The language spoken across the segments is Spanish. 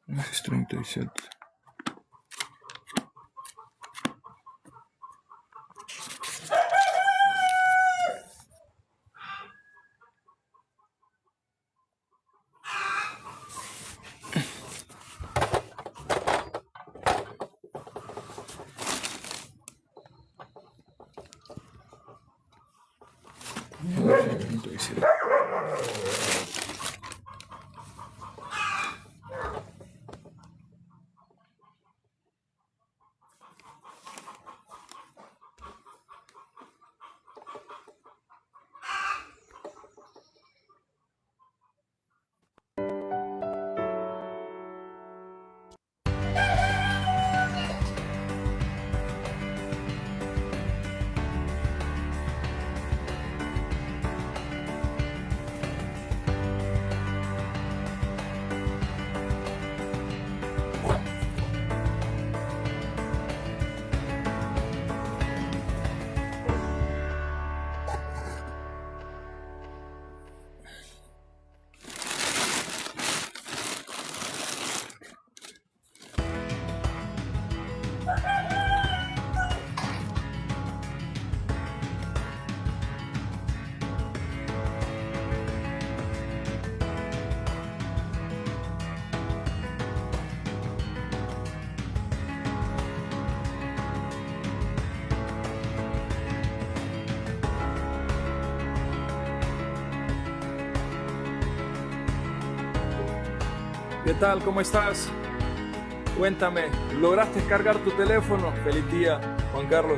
Es 37. ¿Qué tal? ¿Cómo estás? Cuéntame, ¿lograste cargar tu teléfono? Feliz día, Juan Carlos.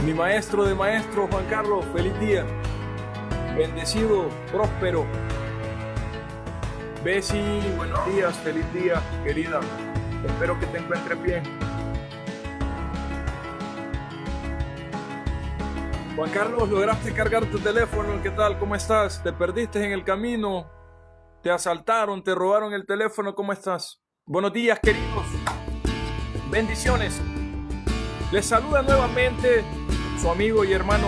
Mi maestro de maestros, Juan Carlos, feliz día. Bendecido, próspero. Bessie, buenos días, feliz día, querida. Espero que te encuentres bien. Juan Carlos, ¿lograste cargar tu teléfono? ¿Qué tal? ¿Cómo estás? ¿Te perdiste en el camino? ¿Te asaltaron? ¿Te robaron el teléfono? ¿Cómo estás? Buenos días, queridos. Bendiciones. Les saluda nuevamente su amigo y hermano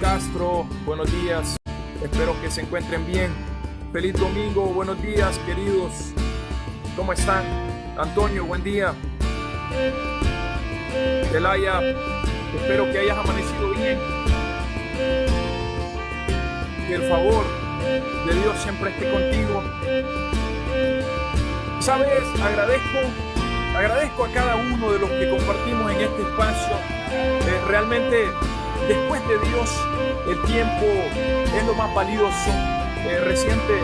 Castro. Buenos días. Espero que se encuentren bien. Feliz domingo. Buenos días, queridos. ¿Cómo están? Antonio, buen día. Delaya, espero que hayas amanecido bien. Que el favor de Dios siempre esté contigo. Sabes, agradezco a cada uno de los que compartimos en este espacio. Realmente, después de Dios, el tiempo es lo más valioso. Reciente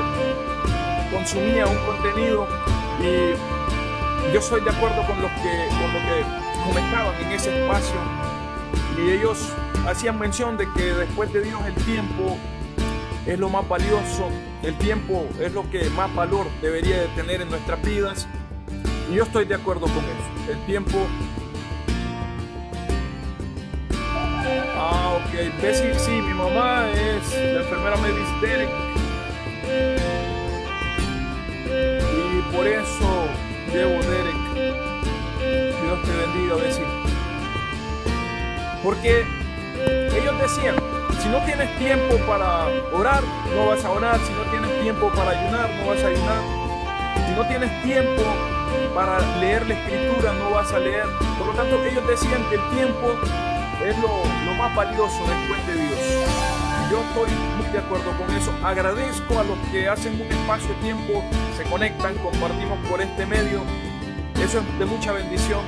consumía un contenido y yo estoy de acuerdo con lo que comentaban en ese espacio, y ellos hacían mención de que después de Dios el tiempo es lo más valioso. El tiempo es lo que más valor debería de tener en nuestras vidas, y yo estoy de acuerdo con eso. El tiempo... ok. Bessie, sí, mi mamá es la enfermera Mavis Derek, y por eso llevo Derek. Dios te bendiga, Bessie. Porque ellos decían, si no tienes tiempo para orar, no vas a orar. Si no tienes tiempo para ayunar, no vas a ayunar. Si no tienes tiempo para leer la escritura, no vas a leer. Por lo tanto, ellos decían que el tiempo es lo más valioso después de Dios. Y yo estoy muy de acuerdo con eso. Agradezco a los que hacen un espacio de tiempo, se conectan, compartimos por este medio. Eso es de mucha bendición.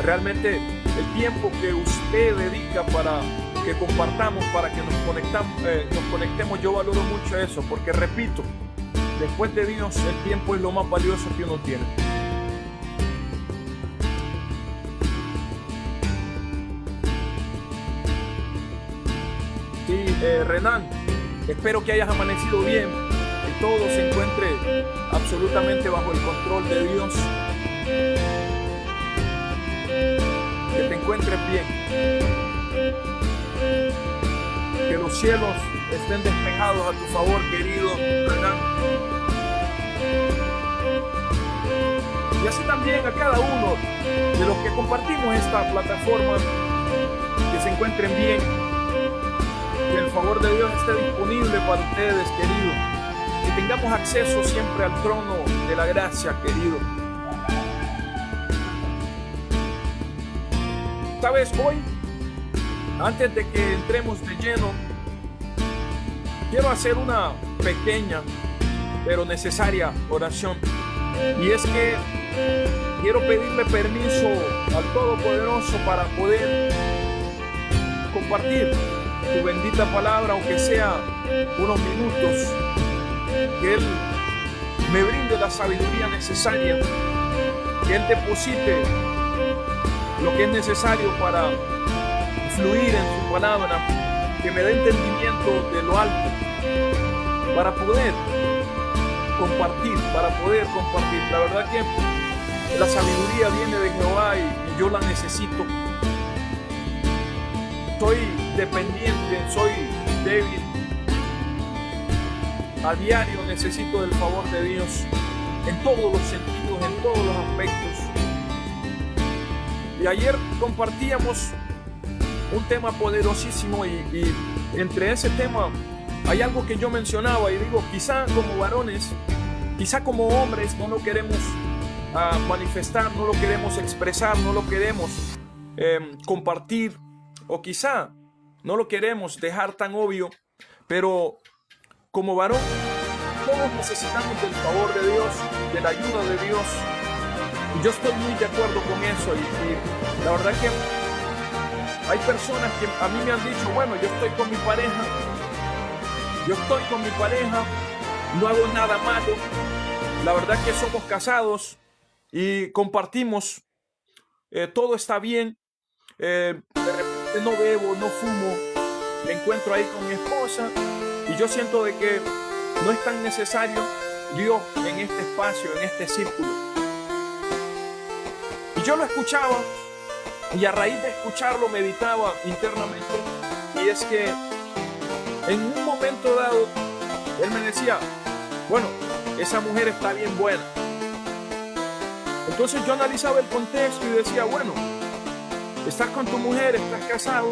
Realmente el tiempo que usted dedica para que compartamos, para que nos conectemos, yo valoro mucho eso, porque repito, después de Dios el tiempo es lo más valioso que uno tiene. Sí, Renan, espero que hayas amanecido bien, que todo se encuentre absolutamente bajo el control de Dios, que te encuentres bien, que los cielos estén despejados a tu favor, querido Renan. Y así también a cada uno de los que compartimos esta plataforma, que se encuentren bien, que el favor de Dios esté disponible para ustedes, queridos, que tengamos acceso siempre al trono de la gracia, querido. Sabes, hoy, antes de que entremos de lleno, quiero hacer una pequeña pero necesaria oración. Y es que quiero pedirle permiso al Todopoderoso para poder compartir tu bendita palabra, aunque sea unos minutos, que Él me brinde la sabiduría necesaria, que Él deposite lo que es necesario para fluir en su palabra, que me dé entendimiento de lo alto, para poder compartir. La verdad que la sabiduría viene de Jehová y yo la necesito. Soy dependiente, soy débil. A diario necesito del favor de Dios en todos los sentidos, en todos los aspectos. Y ayer compartíamos un tema poderosísimo y entre ese tema hay algo que yo mencionaba y digo, quizá como varones, quizá como hombres no lo queremos manifestar, no lo queremos expresar, no lo queremos compartir, o quizá no lo queremos dejar tan obvio, pero como varón todos necesitamos del favor de Dios, de la ayuda de Dios, y yo estoy muy de acuerdo con eso y la verdad que hay personas que a mí me han dicho, bueno, yo estoy con mi pareja, no hago nada malo, la verdad que somos casados y compartimos, todo está bien, de repente no bebo, no fumo, me encuentro ahí con mi esposa y yo siento de que no es tan necesario Dios en este espacio, en este círculo. Y yo lo escuchaba y a raíz de escucharlo meditaba internamente, y es que en un momento dado él me decía, bueno, esa mujer está bien buena. Entonces yo analizaba el contexto y decía, bueno, estás con tu mujer, estás casado,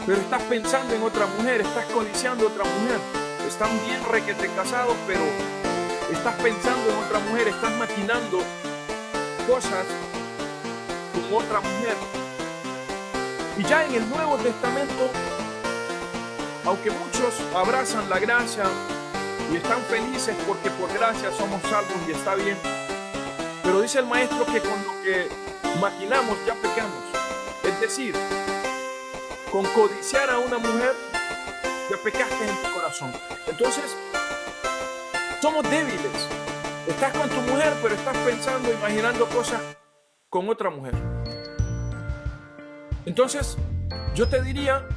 pero estás pensando en otra mujer, estás codiciando a otra mujer. Están bien requete casados, pero estás pensando en otra mujer, estás maquinando cosas con otra mujer. Y ya en el Nuevo Testamento, aunque muchos abrazan la gracia y están felices porque por gracia somos salvos y está bien, pero dice el maestro que con lo que maquinamos ya pecamos. Es decir, con codiciar a una mujer ya pecaste en tu corazón. Entonces, somos débiles. Estás con tu mujer, pero estás pensando, imaginando cosas con otra mujer. Entonces, yo te diría,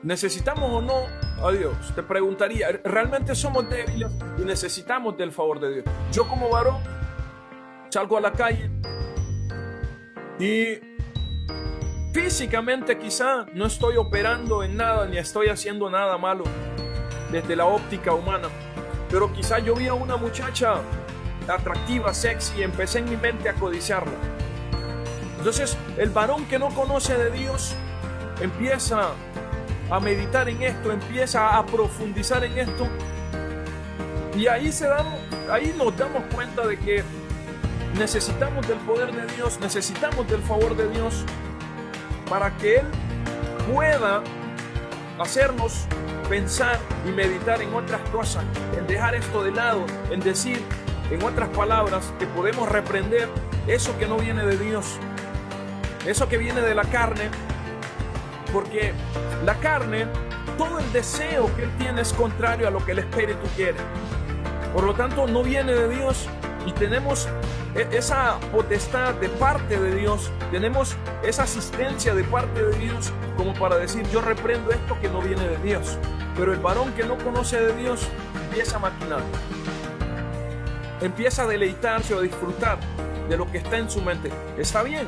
¿necesitamos o no a Dios? Te preguntaría, ¿realmente somos débiles y necesitamos del favor de Dios? Yo como varón salgo a la calle y físicamente quizá no estoy operando en nada ni estoy haciendo nada malo desde la óptica humana, pero quizá yo vi a una muchacha atractiva, sexy, y empecé en mi mente a codiciarla. Entonces el varón que no conoce de Dios empieza a meditar en esto, empieza a profundizar en esto, y ahí nos damos cuenta de que necesitamos del poder de Dios, necesitamos del favor de Dios para que Él pueda hacernos pensar y meditar en otras cosas, en dejar esto de lado, en decir, en otras palabras, que podemos reprender eso que no viene de Dios, eso que viene de la carne, porque la carne, todo el deseo que Él tiene es contrario a lo que el Espíritu quiere. Por lo tanto, no viene de Dios y tenemos esa potestad de parte de Dios, tenemos esa asistencia de parte de Dios como para decir, yo reprendo esto que no viene de Dios. Pero el varón que no conoce de Dios empieza a maquinar, empieza a deleitarse o a disfrutar de lo que está en su mente. Está bien,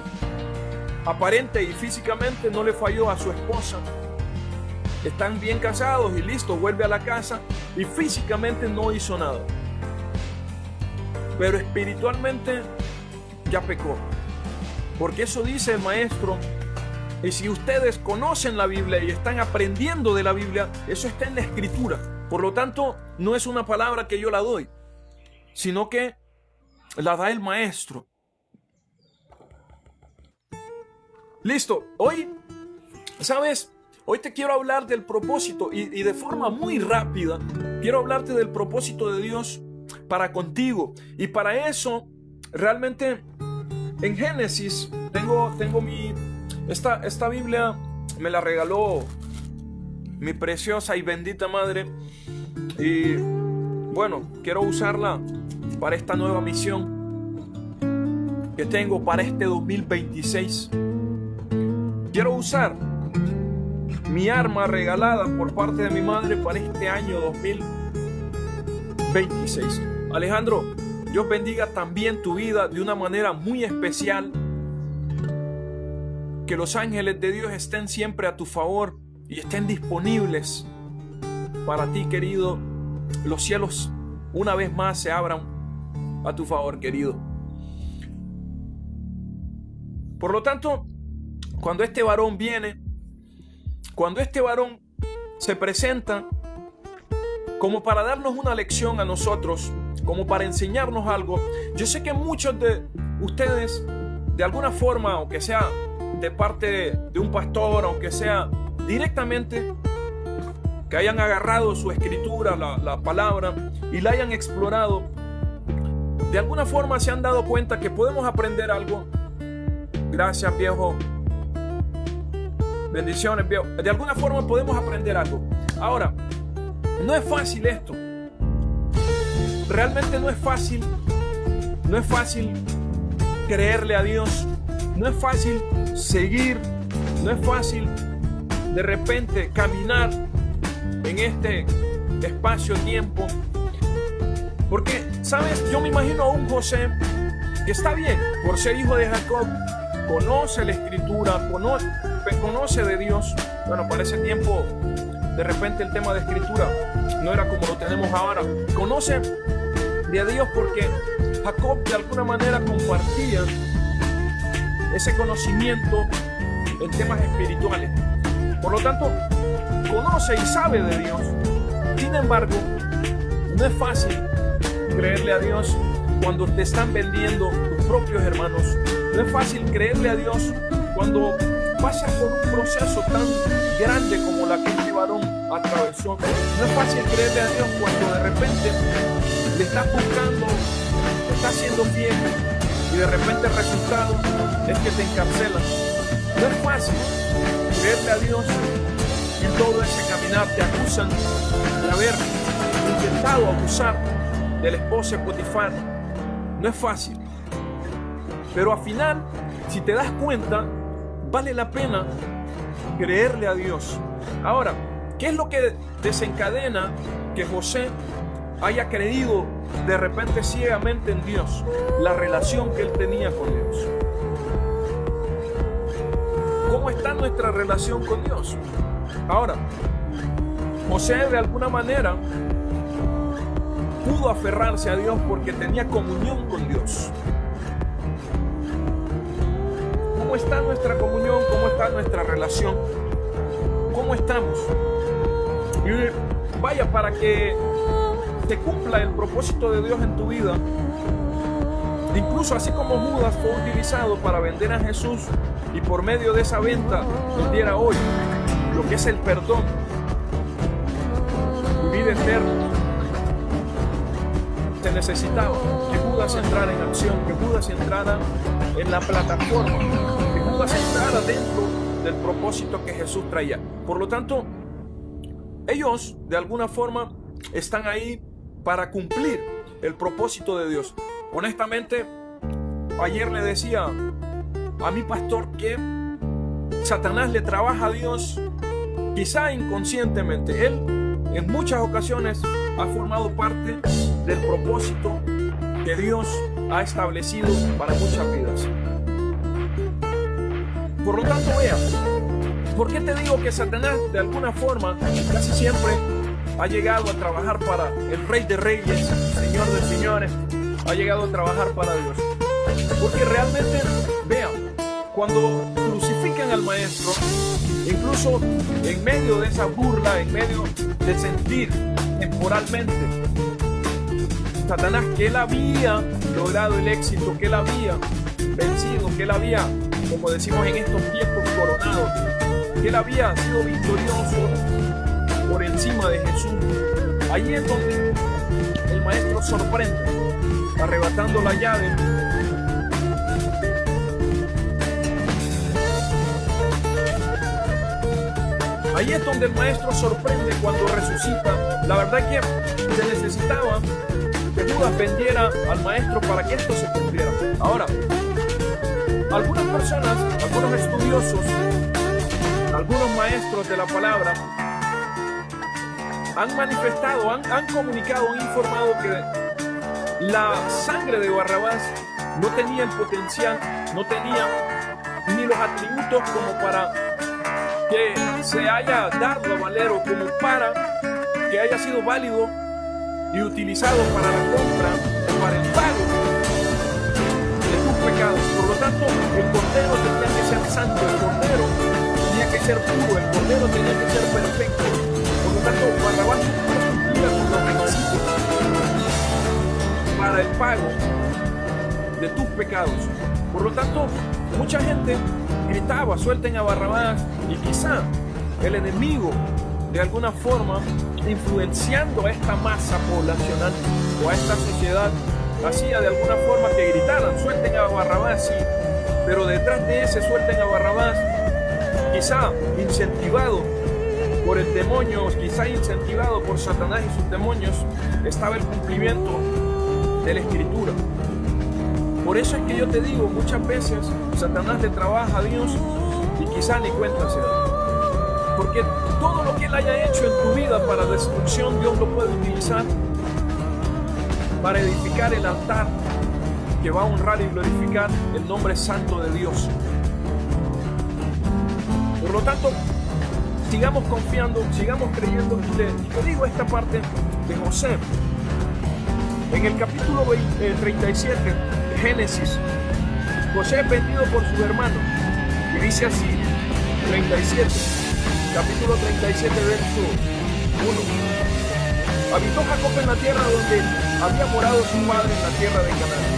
aparente y físicamente no le falló a su esposa, están bien casados y listo, vuelve a la casa y físicamente no hizo nada, pero espiritualmente ya pecó, porque eso dice el maestro. Y si ustedes conocen la Biblia y están aprendiendo de la Biblia, eso está en la Escritura. Por lo tanto, no es una palabra que yo la doy, sino que la da el Maestro. Listo, hoy, ¿sabes? Hoy te quiero hablar del propósito y de forma muy rápida quiero hablarte del propósito de Dios para contigo. Y para eso, realmente, en Génesis, tengo esta Biblia me la regaló mi preciosa y bendita madre. Y bueno, quiero usarla para esta nueva misión que tengo para este 2026. Quiero usar mi arma regalada por parte de mi madre para este año 2026. Alejandro, Dios bendiga también tu vida de una manera muy especial. Que los ángeles de Dios estén siempre a tu favor y estén disponibles para ti, querido. Los cielos una vez más se abran a tu favor, querido. Por lo tanto, cuando este varón viene, cuando este varón se presenta como para darnos una lección a nosotros, como para enseñarnos algo, yo sé que muchos de ustedes, de alguna forma, aunque sea de parte de un pastor, aunque sea directamente, que hayan agarrado su escritura, la palabra, y la hayan explorado, de alguna forma se han dado cuenta que podemos aprender algo. Gracias, viejo. Bendiciones, viejo. De alguna forma podemos aprender algo. Ahora, no es fácil esto. Realmente no es fácil. No es fácil creerle a Dios. No es fácil seguir. No es fácil de repente caminar en este espacio-tiempo. Porque, ¿sabes? Yo me imagino a un José que está bien por ser hijo de Jacob, conoce la escritura, conoce de Dios. Bueno, para ese tiempo, de repente el tema de escritura no era como lo tenemos ahora. Conoce de Dios porque Jacob de alguna manera compartía ese conocimiento en temas espirituales. Por lo tanto, conoce y sabe de Dios. Sin embargo, no es fácil creerle a Dios cuando te están vendiendo tus propios hermanos. No es fácil creerle a Dios cuando pasas por un proceso tan grande como la que este varón atravesó. No es fácil creerle a Dios cuando de repente le estás buscando, le estás siendo fiel y de repente el resultado es que te encarcelan. No es fácil creerle a Dios y en todo ese caminar te acusan de haber intentado abusar de la esposa de Potifar. No es fácil. Pero al final, si te das cuenta, vale la pena creerle a Dios. Ahora, ¿qué es lo que desencadena que José haya creído de repente ciegamente en Dios? La relación que él tenía con Dios. ¿Cómo está nuestra relación con Dios? Ahora, José de alguna manera pudo aferrarse a Dios porque tenía comunión con Dios. ¿Cómo está nuestra comunión? ¿Cómo está nuestra relación? ¿Cómo estamos? Y vaya, para que te cumpla el propósito de Dios en tu vida, incluso así como Judas fue utilizado para vender a Jesús y por medio de esa venta nos diera hoy lo que es el perdón y vida eterna, se necesitaba que Judas entrara en acción, que Judas entrara en la plataforma, que Judas entrara dentro del propósito que Jesús traía. Por lo tanto, ellos de alguna forma están ahí para cumplir el propósito de Dios. Honestamente, ayer le decía a mi pastor que Satanás le trabaja a Dios, quizá inconscientemente. Él en muchas ocasiones ha formado parte del propósito que Dios ha establecido para muchas vidas. Por lo tanto, vea, ¿por qué te digo que Satanás de alguna forma casi siempre ha llegado a trabajar para el Rey de Reyes, Señor de Señores? Ha llegado a trabajar para Dios. Porque realmente, vean, cuando crucifican al Maestro, incluso en medio de esa burla, en medio de sentir temporalmente Satanás, que él había logrado el éxito, que él había vencido, que él había, como decimos en estos tiempos, coronado, que él había sido victorioso por encima de Jesús. Allí es donde el maestro sorprende, arrebatando la llave. Ahí es donde el maestro sorprende cuando resucita. La verdad es que se necesitaba que Judas vendiera al maestro para que esto se cumpliera. Ahora, algunas personas, algunos estudiosos, algunos maestros de la palabra han manifestado, han comunicado, han informado que la sangre de Barrabás no tenía el potencial, no tenía ni los atributos como para que se haya dado a Valero, como para que haya sido válido y utilizado para la compra o para el pago de tus pecados. Por lo tanto, el cordero tenía que ser santo, el cordero tenía que ser puro, el cordero tenía que ser perfecto. Por lo tanto, Barrabás cumplía con los requisitos para el pago de tus pecados. Por lo tanto, mucha gente gritaba: suelten a Barrabás, y quizá el enemigo, de alguna forma, influenciando a esta masa poblacional o a esta sociedad, hacía de alguna forma que gritaran: suelten a Barrabás, sí, pero detrás de ese suelten a Barrabás, quizá incentivado por el demonio, quizá incentivado por Satanás y sus demonios, estaba el cumplimiento de la Escritura. Por eso es que yo te digo, muchas veces Satanás le trabaja a Dios y quizá ni cuenta se da. Porque todo lo que él haya hecho en tu vida para destrucción, Dios lo puede utilizar para edificar el altar que va a honrar y glorificar el nombre santo de Dios. Por lo tanto, sigamos confiando, sigamos creyendo. Y te digo esta parte de José. En el capítulo 37 de Génesis, José es vendido por sus hermanos. Y dice así, 37, capítulo 37, verso 1. Habitó Jacob en la tierra donde había morado su padre, en la tierra de Canaán.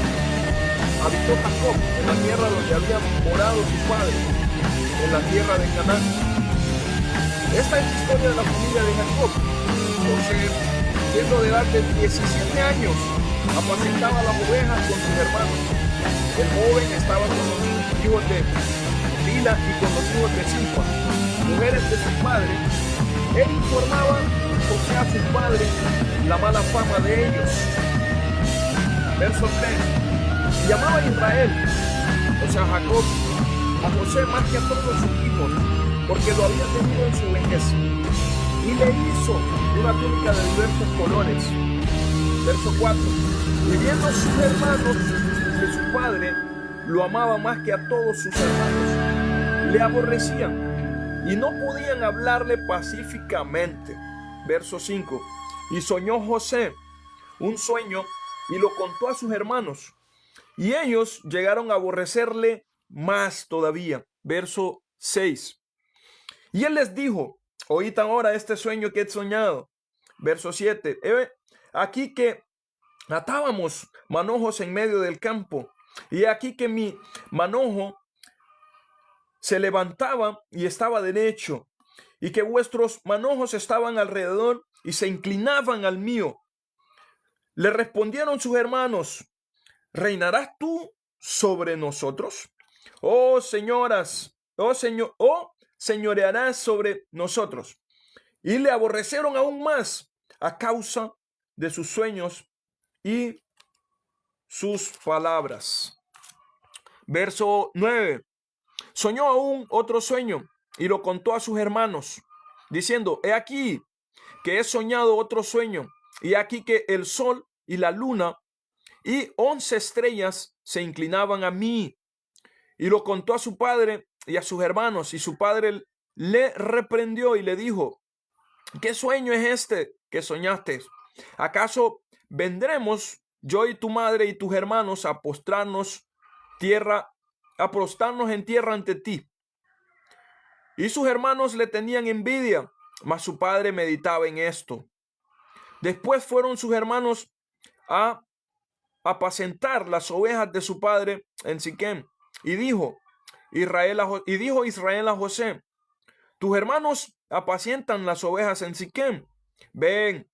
Habitó Jacob en la tierra donde había morado su padre, en la tierra de Canaán. Esta es la historia de la familia de Jacob. José, siendo de edad de 17 años, apacentaba las ovejas con sus hermanos. El joven estaba con los hijos de Bila y con los hijos de Silpa, mujeres de su padre. Él informaba José a su padre la mala fama de ellos. Verso 3. Y llamaba a Israel, o sea Jacob, a José más que a todos sus hijos, porque lo había tenido en su vejez. Y le hizo una túnica de diversos colores. Verso 4. Y viendo sus hermanos que su padre lo amaba más que a todos sus hermanos, le aborrecían y no podían hablarle pacíficamente. Verso 5. Y soñó José un sueño y lo contó a sus hermanos, y ellos llegaron a aborrecerle más todavía. Verso 6. Y él les dijo: oíd ahora este sueño que he soñado. Verso 7. Aquí que atábamos manojos en medio del campo, y aquí que mi manojo se levantaba y estaba derecho, y que vuestros manojos estaban alrededor y se inclinaban al mío. Le respondieron sus hermanos: ¿reinarás tú sobre nosotros? Oh señoras, oh señor, oh señorearás sobre nosotros. Y le aborrecieron aún más a causa de sus sueños y sus palabras. Verso 9. Soñó aún otro sueño y lo contó a sus hermanos, diciendo: he aquí que he soñado otro sueño, y aquí que el sol y la luna y 11 estrellas se inclinaban a mí. Y lo contó a su padre y a sus hermanos, y su padre le reprendió y le dijo: ¿qué sueño es este que soñaste? ¿Acaso vendremos yo y tu madre y tus hermanos a postrarnos en tierra ante ti? Y sus hermanos le tenían envidia, mas su padre meditaba en esto. Después fueron sus hermanos a apacentar las ovejas de su padre en Siquem. Y dijo Israel a José: tus hermanos apacientan las ovejas en Siquem. Ven,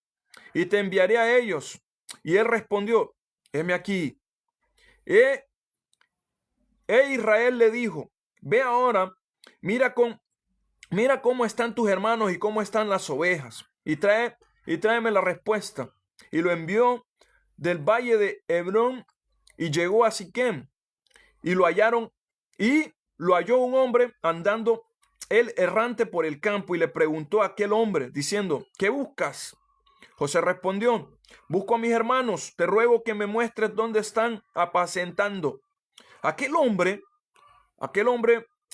y te enviaré a ellos. Y él respondió: heme aquí. Israel le dijo: ve ahora, mira cómo están tus hermanos y cómo están las ovejas, y tráeme la respuesta. Y lo envió del valle de Hebrón, y llegó a Siquem, y lo halló un hombre andando él errante por el campo, y le preguntó a aquel hombre, diciendo: ¿qué buscas? José respondió: busco a mis hermanos, te ruego que me muestres dónde están apacentando. Aquel hombre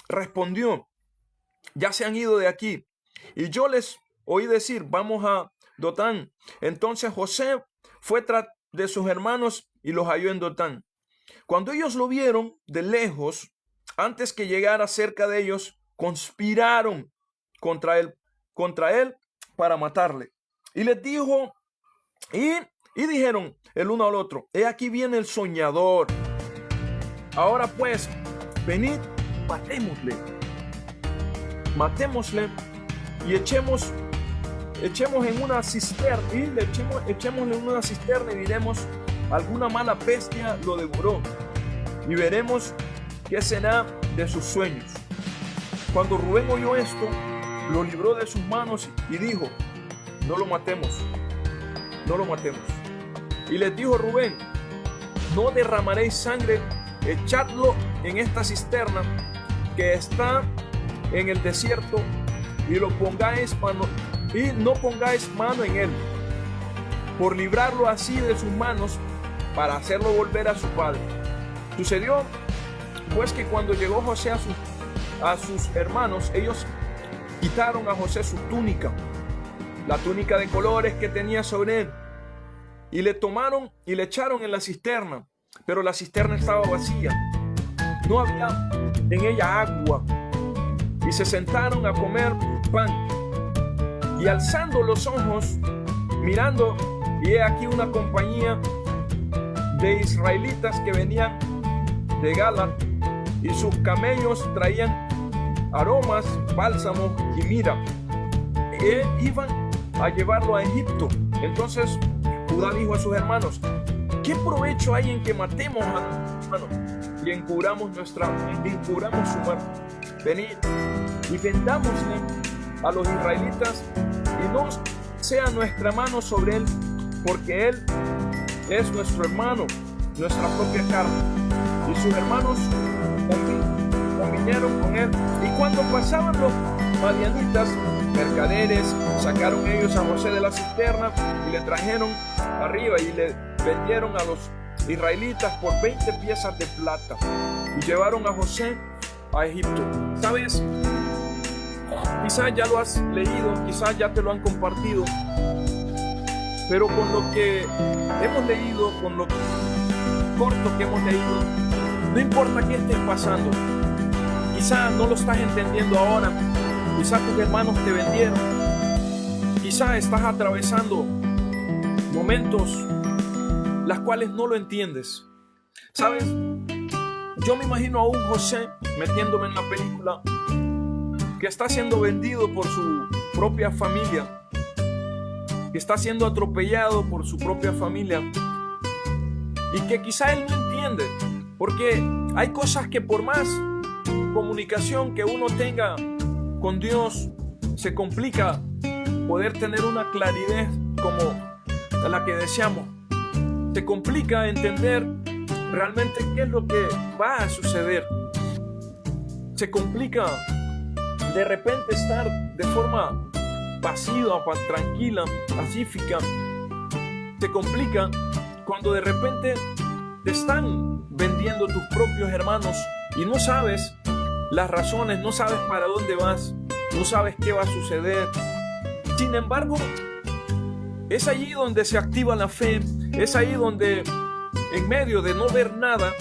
respondió: ya se han ido de aquí, y yo les oí decir: vamos a Dotán. Entonces José fue tras de sus hermanos y los halló en Dotán. Cuando ellos lo vieron de lejos, antes que llegara cerca de ellos, conspiraron contra él para matarle. Y les dijo, y dijeron el uno al otro: he aquí viene el soñador. Ahora pues, venid, matémosle y echemos en una cisterna, echémosle en una cisterna, y diremos: alguna mala bestia lo devoró, y veremos qué será de sus sueños. Cuando Rubén oyó esto, lo libró de sus manos y dijo: no lo matemos. Y les dijo Rubén: no derramaréis sangre, echadlo en esta cisterna que está en el desierto, y no pongáis mano en él, por librarlo así de sus manos, para hacerlo volver a su padre. Sucedió pues que cuando llegó José a sus hermanos, ellos quitaron a José su túnica, la túnica de colores que tenía sobre él, y le tomaron y le echaron en la cisterna, pero la cisterna estaba vacía, no había en ella agua, y se sentaron a comer pan. Y alzando los ojos, mirando, y he aquí una compañía de israelitas que venían de Galat, y sus camellos traían aromas, bálsamo y mirra, e iban a llevarlo a Egipto. Entonces Judá dijo a sus hermanos: ¿qué provecho hay en que matemos a nuestro hermano y encubramos su muerte? Venid y vendámosle a los israelitas, y no sea nuestra mano sobre él, porque él es nuestro hermano, nuestra propia carne. Y sus hermanos convinieron con él. Y cuando pasaban los madianitas, mercaderes, sacaron ellos a José de la cisterna y le trajeron arriba, y le vendieron a los israelitas por 20 piezas de plata, y llevaron a José a Egipto. ¿Sabes? Quizás ya lo has leído, quizás ya te lo han compartido, pero con lo que hemos leído, con lo corto que hemos leído, no importa qué estés pasando, quizás no lo estás entendiendo ahora, quizás tus hermanos te vendieron, quizás estás atravesando momentos las cuales no lo entiendes. ¿Sabes? Yo me imagino a un José metiéndome en la película, que está siendo vendido por su propia familia, que está siendo atropellado por su propia familia, y que quizá él no entiende, porque hay cosas que por más comunicación que uno tenga con Dios, se complica poder tener una claridad como la que deseamos. Se complica entender realmente qué es lo que va a suceder. Se complica de repente estar de forma pasiva, tranquila, pacífica. Se complica cuando de repente te están vendiendo tus propios hermanos y no sabes las razones, no sabes para dónde vas, no sabes qué va a suceder. Sin embargo, es allí donde se activa la fe, es ahí donde en medio de no ver nada,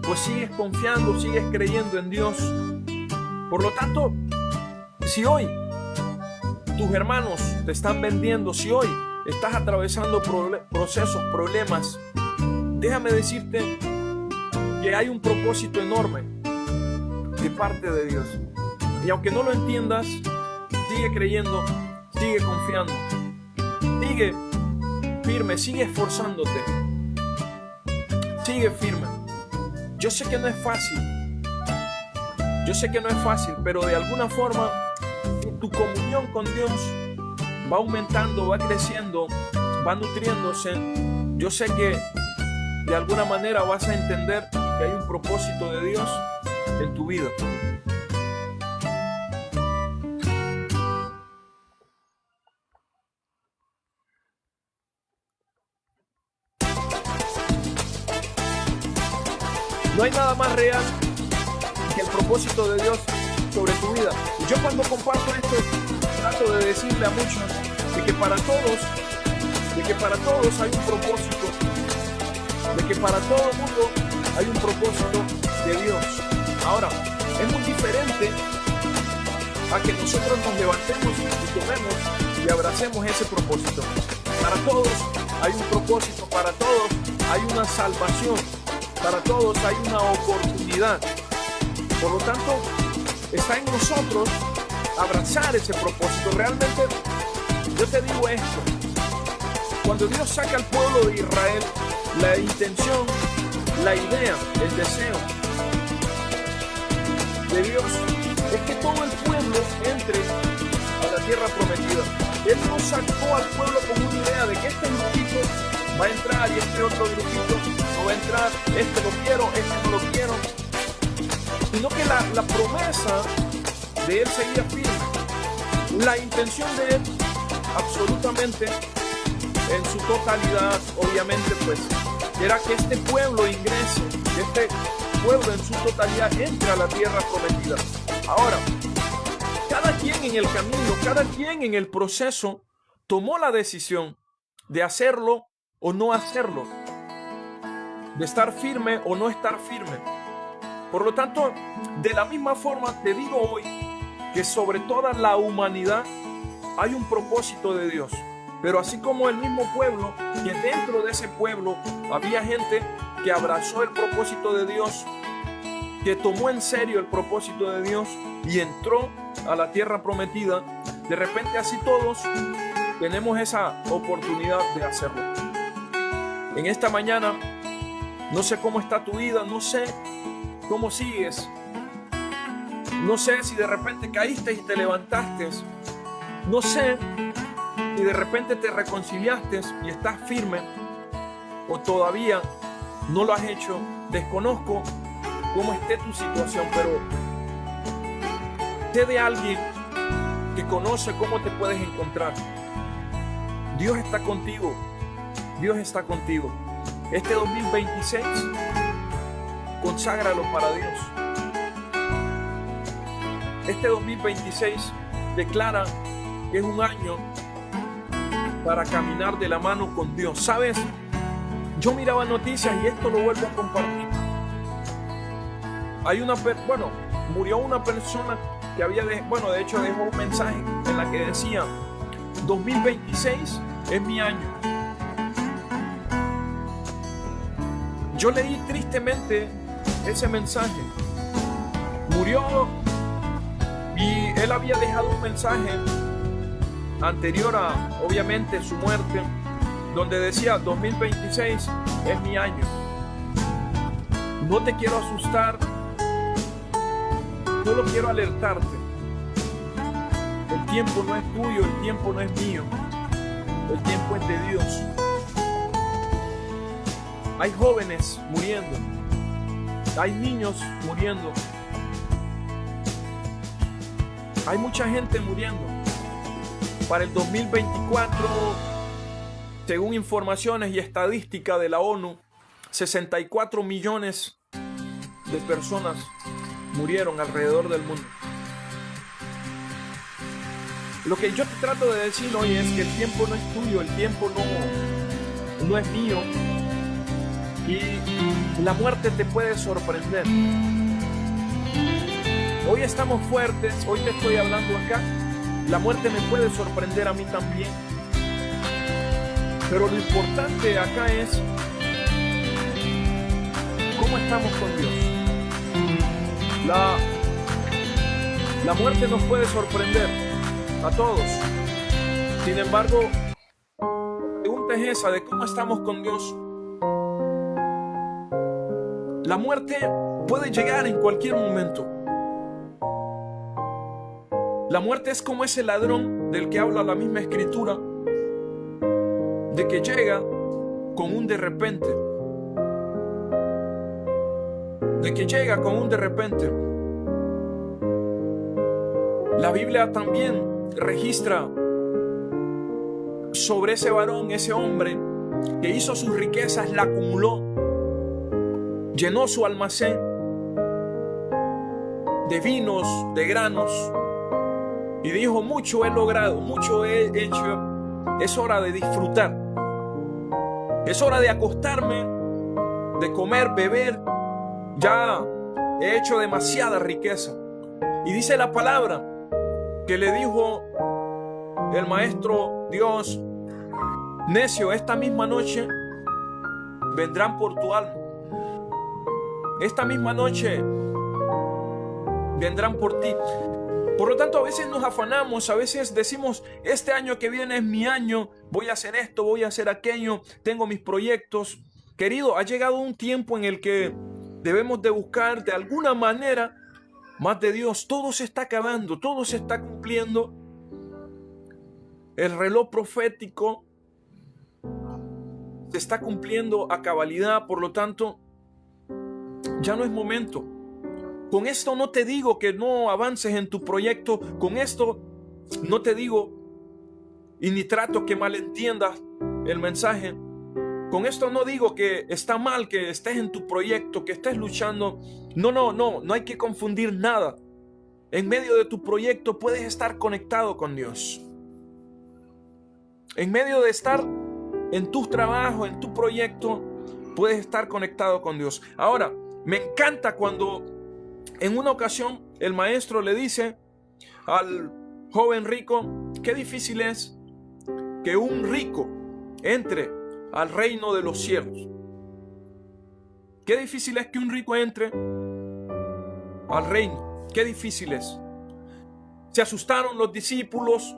pues sigues confiando, sigues creyendo en Dios. Por lo tanto, si hoy tus hermanos te están vendiendo, si hoy estás atravesando procesos, problemas, déjame decirte que hay un propósito enorme de parte de Dios. Y aunque no lo entiendas, sigue creyendo, sigue confiando, sigue firme, sigue esforzándote, sigue firme. Yo sé que no es fácil, pero de alguna forma tu comunión con Dios va aumentando, va creciendo, va nutriéndose. Yo sé que de alguna manera vas a entender que hay un propósito de Dios en tu vida. No hay nada más real que el propósito de Dios sobre tu vida. Y yo cuando comparto esto, trato de decirle a muchos de que para todos hay un propósito, de que para todo el mundo hay un propósito de Dios. Ahora, es muy diferente a que nosotros nos levantemos y tomemos y abracemos ese propósito. Para todos hay un propósito, para todos hay una salvación, para todos hay una oportunidad. Por lo tanto, está en nosotros abrazar ese propósito. Realmente, yo te digo esto. Cuando Dios saca al pueblo de Israel, la intención, la idea, el deseo de Dios es que todo el pueblo entre a la tierra prometida. Él no sacó al pueblo con una idea de que este grupito va a entrar y este otro grupito no va a entrar, este lo quiero, este no lo quiero, sino que la promesa de Él seguía firme. La intención de Él, absolutamente, en su totalidad, obviamente, pues, era que este pueblo ingrese, que este pueblo en su totalidad entre a la tierra prometida. Ahora, cada quien en el camino, cada quien en el proceso, tomó la decisión de hacerlo o no hacerlo, de estar firme o no estar firme. Por lo tanto, de la misma forma te digo hoy que sobre toda la humanidad hay un propósito de Dios. Pero así como el mismo pueblo, que dentro de ese pueblo había gente que abrazó el propósito de Dios, que tomó en serio el propósito de Dios y entró a la tierra prometida, de repente así todos tenemos esa oportunidad de hacerlo. En esta mañana, no sé cómo está tu vida, no sé cómo sigues, no sé si de repente caíste y te levantaste, no sé si de repente te reconciliaste y estás firme o todavía no lo has hecho. Desconozco cómo esté tu situación, pero sé de alguien que conoce cómo te puedes encontrar. Dios está contigo. Dios está contigo. Este 2026, conságralo para Dios. Este 2026 declara que es un año para caminar de la mano con Dios. ¿Sabes? Yo miraba noticias y esto lo vuelvo a compartir. Murió una persona que de hecho dejó un mensaje en la que decía: 2026 es mi año. Yo leí tristemente ese mensaje. Murió y él había dejado un mensaje anterior a, obviamente, su muerte, donde decía: 2026 es mi año. No te quiero asustar, solo quiero alertarte. El tiempo no es tuyo, el tiempo no es mío, el tiempo es de Dios. Hay jóvenes muriendo, hay niños muriendo, hay mucha gente muriendo. Para el 2024, según informaciones y estadísticas de la ONU, 64 millones de personas murieron alrededor del mundo. Lo que yo te trato de decir hoy es que el tiempo no es tuyo, el tiempo no es mío, y la muerte te puede sorprender. Hoy estamos fuertes, hoy te estoy hablando acá. La muerte me puede sorprender a mí también. Pero lo importante acá es cómo estamos con Dios. La muerte nos puede sorprender a todos. Sin embargo, la pregunta es esa, de cómo estamos con Dios. La muerte puede llegar en cualquier momento. La muerte es como ese ladrón del que habla la misma escritura, de que llega con un de repente. De que llega con un de repente. La Biblia también registra sobre ese varón, ese hombre que hizo sus riquezas, la acumuló, llenó su almacén de vinos, de granos, y dijo: mucho he logrado, mucho he hecho, es hora de disfrutar, es hora de acostarme, de comer, beber, ya he hecho demasiada riqueza. Y dice la palabra que le dijo el maestro Dios: necio, esta misma noche vendrán por tu alma. Esta misma noche vendrán por ti. Por lo tanto, a veces nos afanamos, a veces decimos: este año que viene es mi año, voy a hacer esto, voy a hacer aquello, tengo mis proyectos. Querido, ha llegado un tiempo en el que debemos de buscar de alguna manera más de Dios. Todo se está acabando, todo se está cumpliendo. El reloj profético se está cumpliendo a cabalidad, por lo tanto, ya no es momento. Con esto no te digo que no avances en tu proyecto, con esto no te digo y ni trato que malentiendas el mensaje. Con esto no digo que está mal que estés en tu proyecto, que estés luchando. No hay que confundir nada. En medio de tu proyecto puedes estar conectado con Dios. En medio de estar en tu trabajo, en tu proyecto, puedes estar conectado con Dios. Ahora, me encanta cuando en una ocasión el maestro le dice al joven rico: qué difícil es que un rico entre al reino de los cielos. Qué difícil es que un rico entre al reino. Qué difícil es. Se asustaron los discípulos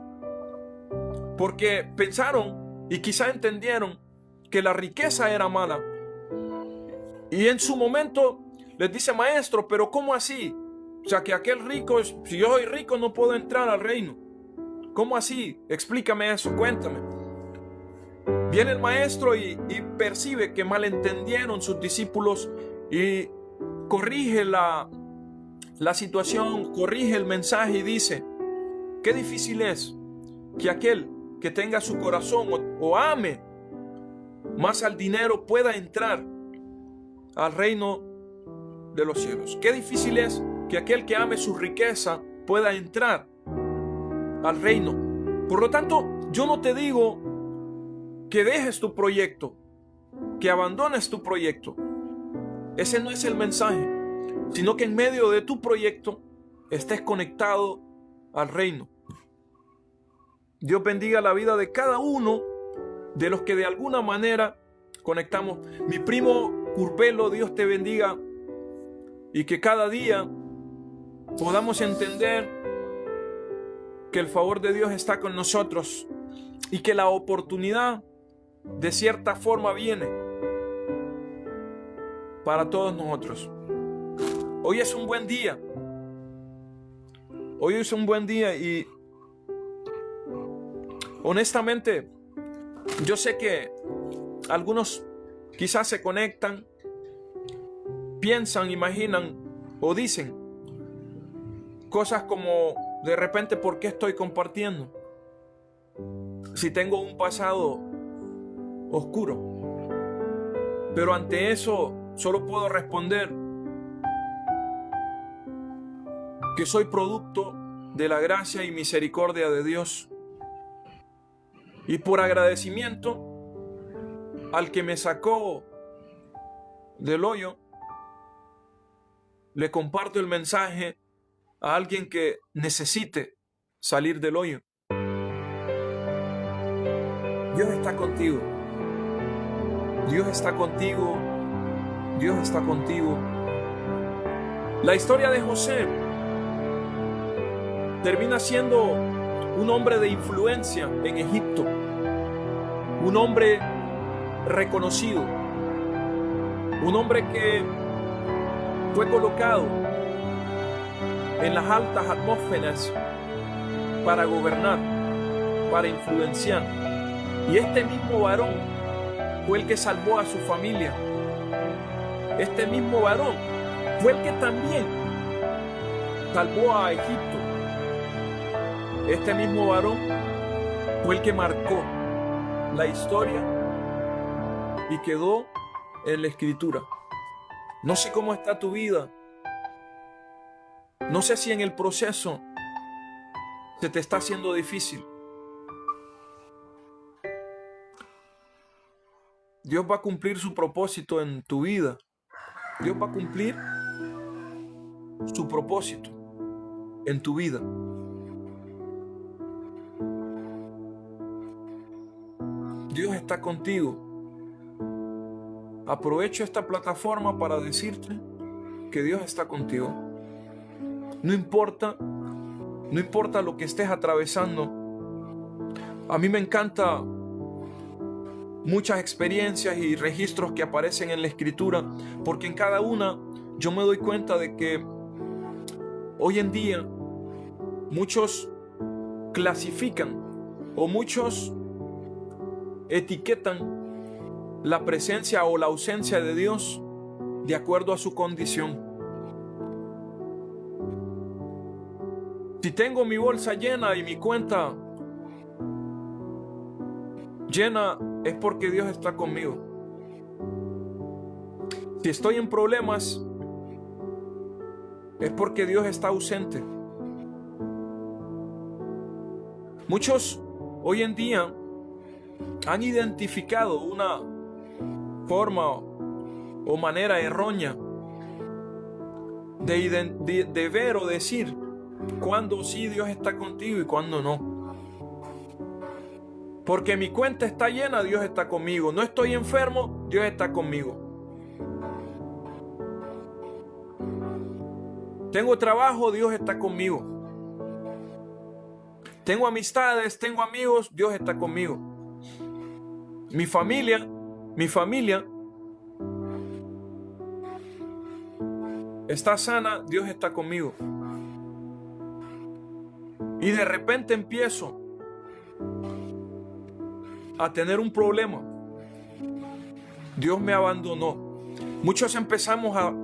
porque pensaron y quizá entendieron que la riqueza era mala. Y en su momento les dice: maestro, pero ¿cómo así? O sea, que aquel rico, si yo soy rico no puedo entrar al reino. ¿Cómo así? Explícame eso, cuéntame. Viene el maestro y percibe que malentendieron sus discípulos y corrige la situación, corrige el mensaje y dice: qué difícil es que aquel que tenga su corazón o ame más al dinero pueda entrar al reino de los cielos. Qué difícil es que aquel que ame su riqueza pueda entrar al reino. Por lo tanto, yo no te digo que dejes tu proyecto, que abandones tu proyecto. Ese no es el mensaje, sino que en medio de tu proyecto estés conectado al reino. Dios bendiga la vida de cada uno de los que de alguna manera conectamos. Mi primo Curbelo, Dios te bendiga, y que cada día podamos entender que el favor de Dios está con nosotros y que la oportunidad de cierta forma viene para todos nosotros. Hoy es un buen día. Hoy es un buen día y honestamente yo sé que algunos quizás se conectan, piensan, imaginan o dicen cosas como: de repente, ¿por qué estoy compartiendo si tengo un pasado oscuro? Pero ante eso solo puedo responder que soy producto de la gracia y misericordia de Dios, y por agradecimiento al que me sacó del hoyo, le comparto el mensaje a alguien que necesite salir del hoyo. Dios está contigo. Dios está contigo. Dios está contigo. La historia de José termina siendo un hombre de influencia en Egipto, un hombre reconocido, un hombre que fue colocado en las altas atmósferas para gobernar, para influenciar. Y este mismo varón fue el que salvó a su familia. Este mismo varón fue el que también salvó a Egipto. Este mismo varón fue el que marcó la historia y quedó en la escritura. No sé cómo está tu vida. No sé si en el proceso se te está haciendo difícil. Dios va a cumplir su propósito en tu vida. Dios va a cumplir su propósito en tu vida. Dios está contigo. Aprovecho esta plataforma para decirte que Dios está contigo. No importa lo que estés atravesando. A mí me encanta muchas experiencias y registros que aparecen en la Escritura, porque en cada una yo me doy cuenta de que hoy en día muchos clasifican o muchos etiquetan la presencia o la ausencia de Dios de acuerdo a su condición. Si tengo mi bolsa llena y mi cuenta llena, es porque Dios está conmigo. Si estoy en problemas, es porque Dios está ausente. Muchos hoy en día han identificado una forma o manera errónea de ver o decir cuándo sí Dios está contigo y cuándo no. Porque mi cuenta está llena, Dios está conmigo. No estoy enfermo, Dios está conmigo. Tengo trabajo, Dios está conmigo. Tengo amistades, tengo amigos, Dios está conmigo. Mi familia está sana, Dios está conmigo. Y de repente empiezo a tener un problema. Dios me abandonó. Muchos empezamos a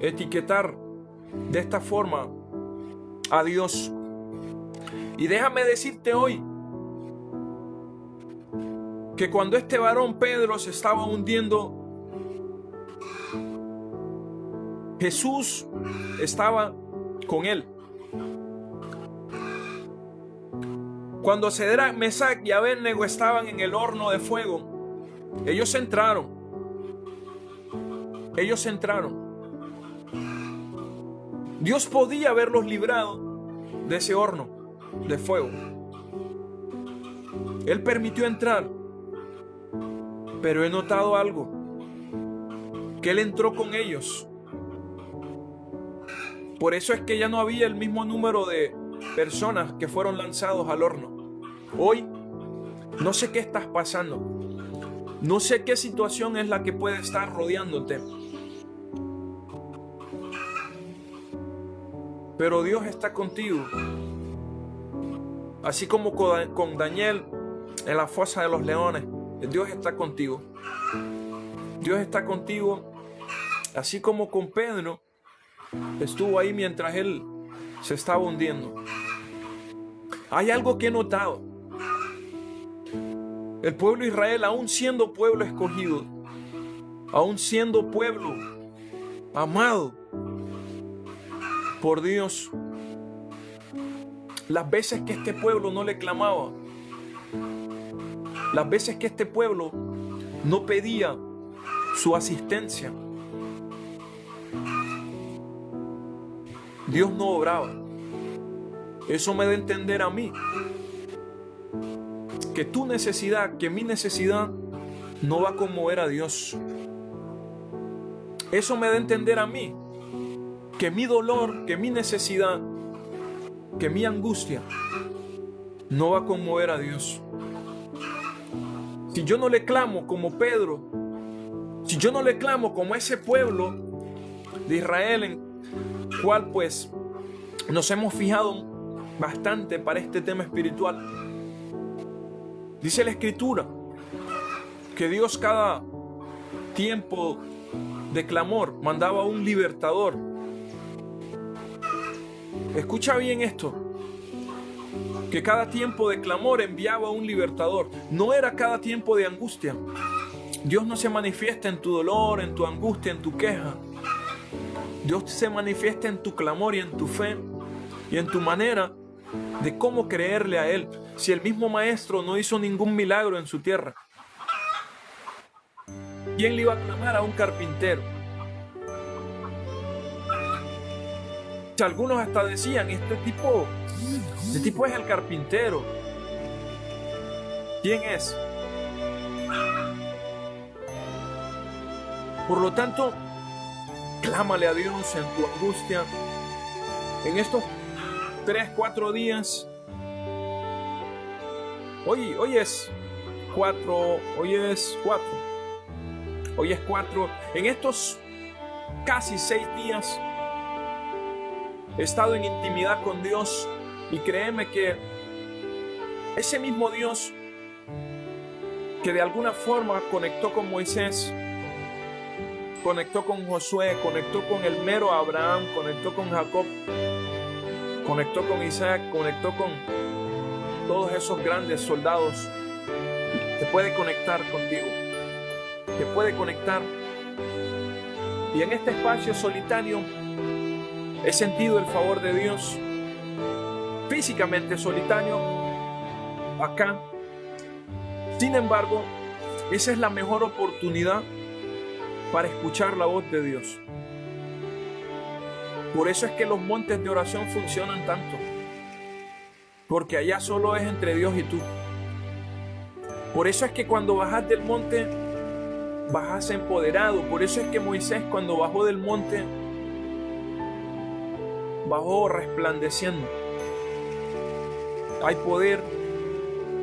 etiquetar de esta forma a Dios. Y déjame decirte hoy que cuando este varón Pedro se estaba hundiendo, Jesús estaba con él. Cuando Sadrach, Mesach y Abednego estaban en el horno de fuego, ellos entraron. Dios podía haberlos librado de ese horno de fuego. Él permitió entrar. Pero he notado algo, que Él entró con ellos. Por eso es que ya no había el mismo número de personas que fueron lanzados al horno. Hoy, no sé qué estás pasando. No sé qué situación es la que puede estar rodeándote. Pero Dios está contigo. Así como con Daniel en la fosa de los leones. Dios está contigo. Dios está contigo. Así como con Pedro estuvo ahí mientras él se estaba hundiendo. Hay algo que he notado. El pueblo de Israel, aún siendo pueblo escogido, aún siendo pueblo amado por Dios, las veces que este pueblo no le clamaba, las veces que este pueblo no pedía su asistencia, Dios no obraba. Eso me da a entender a mí que tu necesidad, que mi necesidad no va a conmover a Dios. Eso me da a entender a mí que mi dolor, que mi necesidad, que mi angustia no va a conmover a Dios. Si yo no le clamo como Pedro, si yo no le clamo como ese pueblo de Israel en cual pues nos hemos fijado bastante para este tema espiritual, dice la Escritura que Dios cada tiempo de clamor mandaba un libertador. Escucha bien esto, que cada tiempo de clamor enviaba un libertador. No era cada tiempo de angustia. Dios no se manifiesta en tu dolor, en tu angustia, en tu queja. Dios se manifiesta en tu clamor y en tu fe y en tu manera de cómo creerle a Él. Si el mismo Maestro no hizo ningún milagro en su tierra, ¿quién le iba a clamar a un carpintero? Algunos hasta decían, este tipo es el carpintero. ¿Quién es? Por lo tanto, clámale a Dios en tu angustia. En estos 3-4 días, hoy es 4, en estos casi 6 días he estado en intimidad con Dios y créeme que ese mismo Dios que de alguna forma conectó con Moisés, conectó con Josué, conectó con el mero Abraham, conectó con Jacob, conectó con Isaac, conectó con todos esos grandes soldados, te puede conectar contigo, te puede conectar. Y en este espacio solitario he sentido el favor de Dios, físicamente solitario, acá. Sin embargo, esa es la mejor oportunidad para escuchar la voz de Dios. Por eso es que los montes de oración funcionan tanto, porque allá solo es entre Dios y tú. Por eso es que cuando bajas del monte, bajas empoderado. Por eso es que Moisés, cuando bajó del monte, bajó resplandeciendo. Hay poder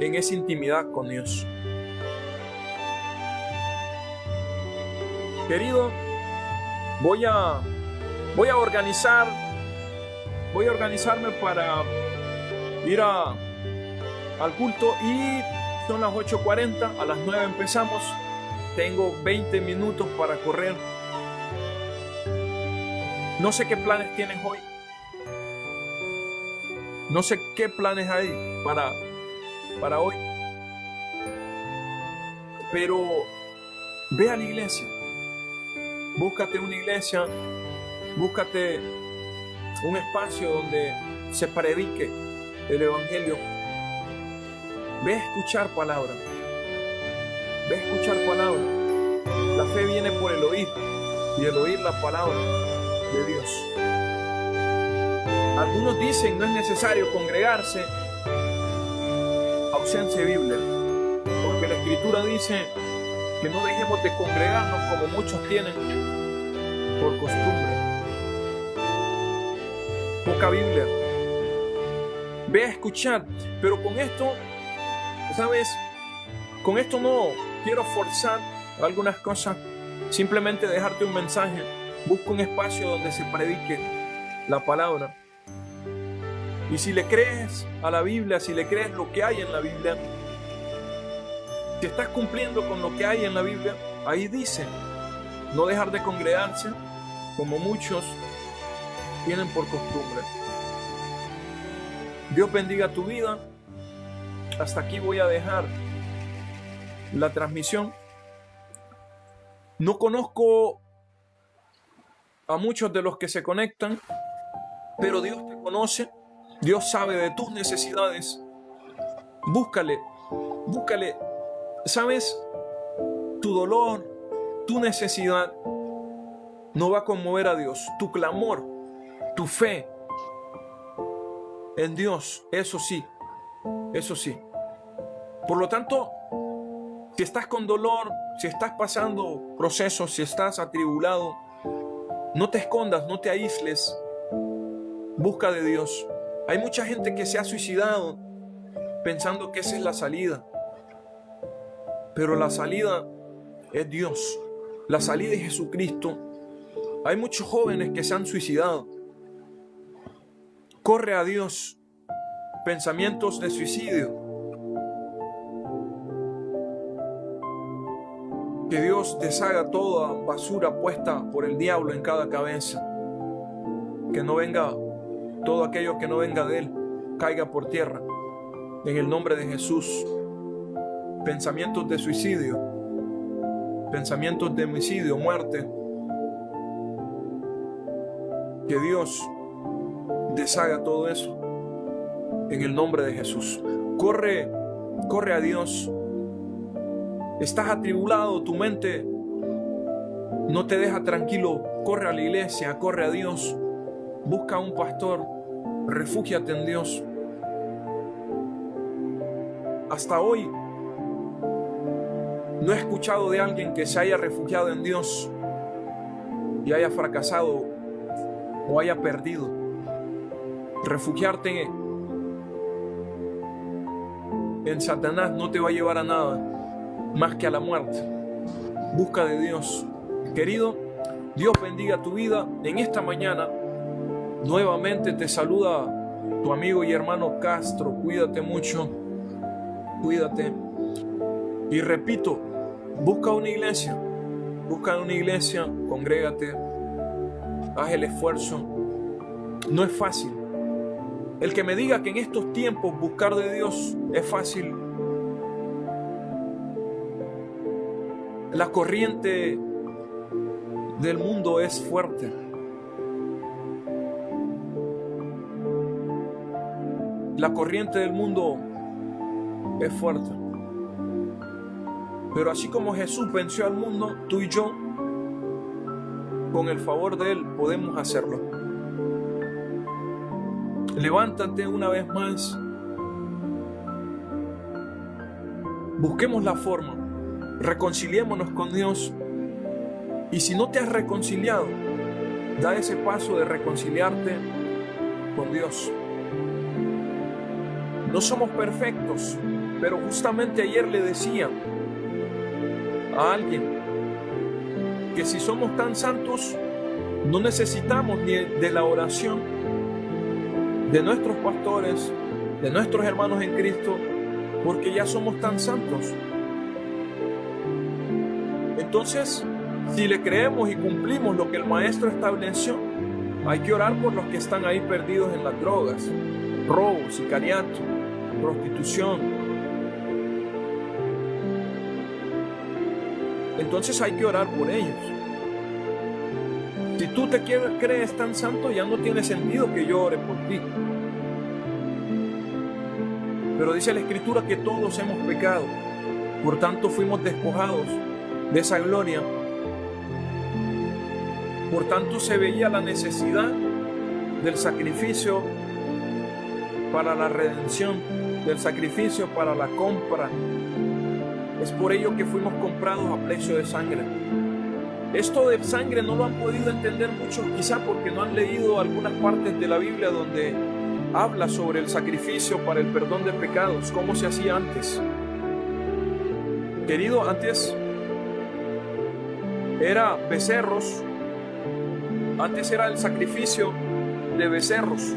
en esa intimidad con Dios. Querido, voy a organizarme para ir al culto y son las 8:40, a las 9 empezamos. Tengo 20 minutos para correr. No sé qué planes tienes hoy. No sé qué planes hay para hoy. Pero ve a la iglesia. Búscate una iglesia. Búscate un espacio donde se predique el Evangelio. Ve a escuchar palabra. Ve a escuchar palabra. La fe viene por el oír y el oír la palabra de Dios. Algunos dicen no es necesario congregarse, ausencia bíblica, porque la Escritura dice que no dejemos de congregarnos como muchos tienen por costumbre. Poca Biblia. Ve a escuchar, pero con esto, ¿sabes? Con esto no quiero forzar algunas cosas, simplemente dejarte un mensaje. Busca un espacio donde se predique la palabra. Y si le crees a la Biblia, si le crees lo que hay en la Biblia, si estás cumpliendo con lo que hay en la Biblia, ahí dice, no dejar de congregarse como muchos tienen por costumbre. Dios bendiga tu vida. Hasta aquí voy a dejar la transmisión. No conozco a muchos de los que se conectan, pero Dios te conoce. Dios sabe de tus necesidades. Búscale. ¿Sabes? Tu dolor, tu necesidad no va a conmover a Dios. Tu clamor, tu fe en Dios, eso sí. Por lo tanto, si estás con dolor, si estás pasando procesos, si estás atribulado, no te escondas, no te aísles. Busca de Dios. Hay mucha gente que se ha suicidado pensando que esa es la salida. Pero la salida es Dios. La salida es Jesucristo. Hay muchos jóvenes que se han suicidado. Corre a Dios. Pensamientos de suicidio. Que Dios deshaga toda basura puesta por el diablo en cada cabeza. Que no venga todo aquello que no venga de Él, caiga por tierra. En el nombre de Jesús. Pensamientos de suicidio. Pensamientos de homicidio, muerte. Que Dios deshaga todo eso. En el nombre de Jesús. Corre a Dios. Estás atribulado, tu mente no te deja tranquilo. Corre a la iglesia, corre a Dios. Busca a un pastor, refúgiate en Dios. Hasta hoy no he escuchado de alguien que se haya refugiado en Dios y haya fracasado o haya perdido. Refugiarte en Satanás no te va a llevar a nada más que a la muerte. Busca de Dios. Querido, Dios bendiga tu vida en esta mañana. Nuevamente te saluda tu amigo y hermano Castro. Cuídate mucho. Cuídate. Y repito, busca una iglesia. Busca una iglesia, congrégate. Haz el esfuerzo. No es fácil. El que me diga que en estos tiempos buscar de Dios es fácil, la corriente del mundo es fuerte. La corriente del mundo es fuerte. Pero así como Jesús venció al mundo, tú y yo, con el favor de Él, podemos hacerlo. Levántate una vez más. Busquemos la forma. Reconciliémonos con Dios. Y si no te has reconciliado, da ese paso de reconciliarte con Dios. No somos perfectos, pero justamente ayer le decía a alguien que si somos tan santos, no necesitamos ni de la oración de nuestros pastores, de nuestros hermanos en Cristo, porque ya somos tan santos. Entonces, si le creemos y cumplimos lo que el Maestro estableció, hay que orar por los que están ahí perdidos en las drogas, robo, sicariato, prostitución. Entonces hay que orar por ellos. Si tú te crees tan santo, ya no tiene sentido que yo ore por ti. Pero dice la Escritura que todos hemos pecado, por tanto fuimos despojados de esa gloria. Por tanto se veía la necesidad del sacrificio para la redención, del sacrificio para la compra. Es por ello que fuimos comprados a precio de sangre. Esto de sangre no lo han podido entender muchos, quizá porque no han leído algunas partes de la Biblia donde habla sobre el sacrificio para el perdón de pecados, cómo se hacía antes. Querido, antes era becerros, antes era el sacrificio de becerros,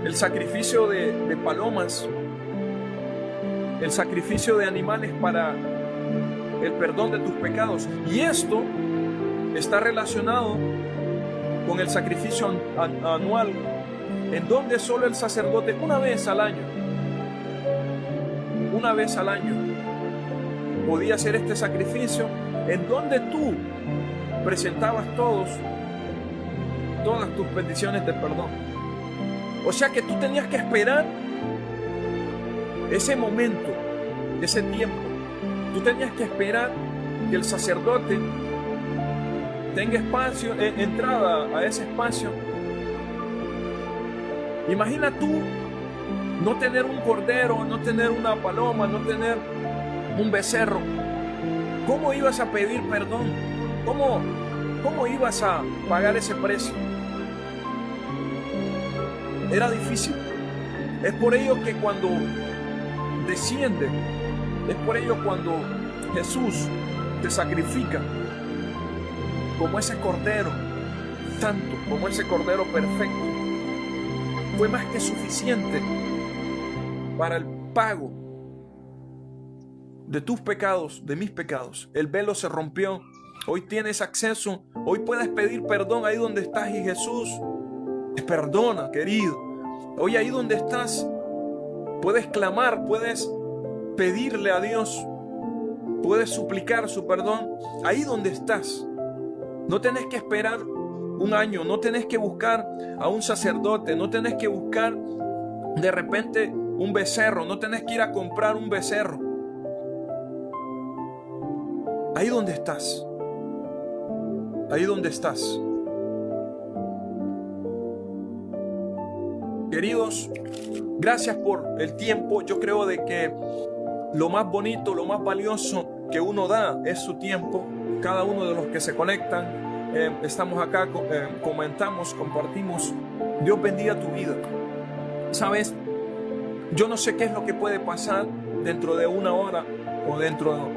el sacrificio de palomas, el sacrificio de animales para el perdón de tus pecados. Y esto está relacionado con el sacrificio anual, en donde solo el sacerdote una vez al año podía hacer este sacrificio, en donde tú presentabas todas tus peticiones de perdón. O sea que tú tenías que esperar ese momento, ese tiempo. Tú tenías que esperar que el sacerdote tenga espacio, entrada a ese espacio. Imagina tú no tener un cordero, no tener una paloma, no tener un becerro, ¿cómo ibas a pedir perdón? ¿Cómo ibas a pagar ese precio? Era difícil. Es por ello que cuando desciende, es por ello cuando Jesús te sacrifica como ese cordero santo, como ese cordero perfecto, fue más que suficiente para el pago de tus pecados, de mis pecados. El velo se rompió. Hoy tienes acceso. Hoy puedes pedir perdón ahí donde estás y Jesús te perdona, querido. Hoy ahí donde estás puedes clamar, puedes pedirle a Dios, puedes suplicar su perdón ahí donde estás. No tenés que esperar un año, no tenés que buscar a un sacerdote, no tenés que buscar de repente un becerro, no tenés que ir a comprar un becerro. Ahí donde estás, ahí donde estás. Queridos, gracias por el tiempo. Yo creo de que lo más bonito, lo más valioso que uno da es su tiempo. Cada uno de los que se conectan, estamos acá, comentamos, compartimos. Dios bendiga tu vida. Sabes, yo no sé qué es lo que puede pasar dentro de una hora o dentro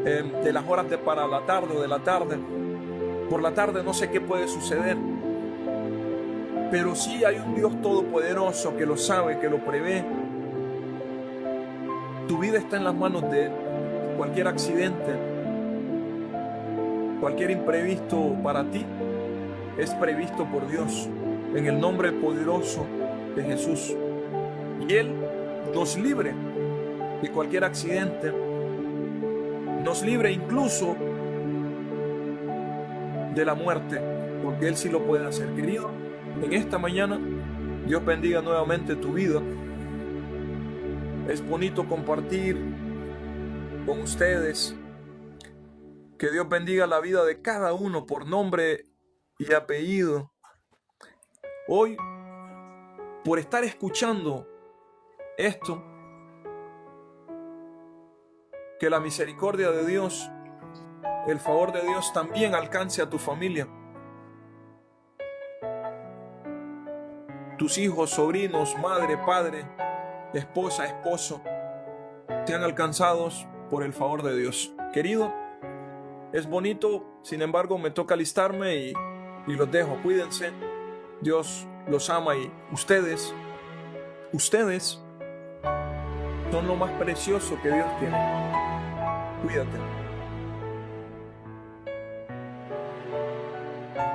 de las horas para la tarde o de la tarde. Por la tarde no sé qué puede suceder. Pero sí hay un Dios todopoderoso que lo sabe, que lo prevé. Tu vida está en las manos de Él. Cualquier accidente, cualquier imprevisto para ti es previsto por Dios en el nombre poderoso de Jesús. Y Él nos libre de cualquier accidente, nos libre incluso de la muerte, porque Él sí lo puede hacer. Querido, en esta mañana, Dios bendiga nuevamente tu vida. Es bonito compartir con ustedes. Que Dios bendiga la vida de cada uno por nombre y apellido. Hoy, por estar escuchando esto, que la misericordia de Dios, el favor de Dios también alcance a tu familia. Tus hijos, sobrinos, madre, padre, esposa, esposo, sean alcanzados por el favor de Dios. Querido, es bonito, sin embargo me toca alistarme y los dejo. Cuídense, Dios los ama y ustedes son lo más precioso que Dios tiene. Cuídate.